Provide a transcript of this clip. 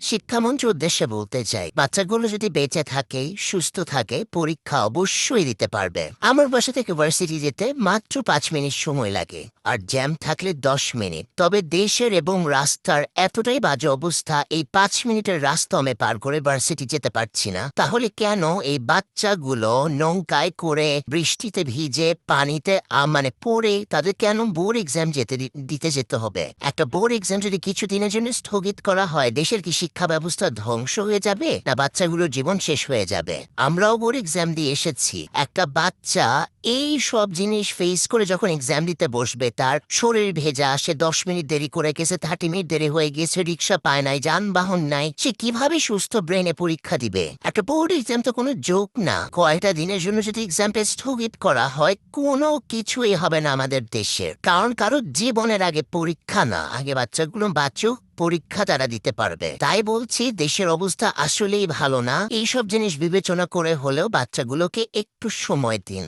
শিক্ষামন্ত্রীর উদ্দেশ্যে বলতে চাই, বাচ্চাগুলো যদি বেঁচে থাকে, সুস্থ থাকে, পরীক্ষা অবশ্যই দিতে পারবে। আমার বাসা থেকে ভার্সিটি যেতে মাত্র 5 মিনিট সময় লাগে, আর জ্যাম থাকলে 10 মিনিট। তবে দেশের এবং রাস্তার এতটাই বাজে অবস্থা, এই 5 মিনিটের রাস্তা আমি পার করে ভার্সিটি যেতে পারছি না। তাহলে কেন এই বাচ্চাগুলো নৌকায় করে বৃষ্টিতে ভিজে পানিতে মানে পড়ে তাদের কেন বোর্ড এক্সাম দিতে যেতে হবে? একটা বোর্ড এক্সাম যদি কিছু দিনের জন্য স্থগিত করা হয়, দেশের কি শিক্ষা ব্যবস্থা ধ্বংস হয়ে যাবে, না বাচ্চাগুলোর জীবন শেষ হয়ে যাবে? আমরাও বোর্ড এক্সাম দিয়ে এসেছি। একটা বাচ্চা এই সব জিনিস ফেস করে যখন এক্সাম দিতে বসবে, তার শরীর ভেজা, সে 10 মিনিট দেরি করে গেছে, 30 মিনিট দেরি হয়ে গেছে, রিক্সা পায় নাই, যানবাহন নাই, সে কিভাবে সুস্থ ব্রেনে পরীক্ষা দিবে? একটা বোর্ড এক্সাম তো কোনো জোক না। কয়টা দিনের জন্য যদি এক্সামটা স্থগিত করা হয়, কোনো কিছুই হবে না আমাদের দেশের। কারণ কারো জীবনের আগে পরীক্ষা না, আগে বাচ্চাগুলো বাঁচুক, পরীক্ষা তারা দিতে পারবে। তাই বলছি, দেশের অবস্থা আসলেই ভালো না। এইসব জিনিস বিবেচনা করে হলেও বাচ্চাগুলোকে একটু সময় দিন।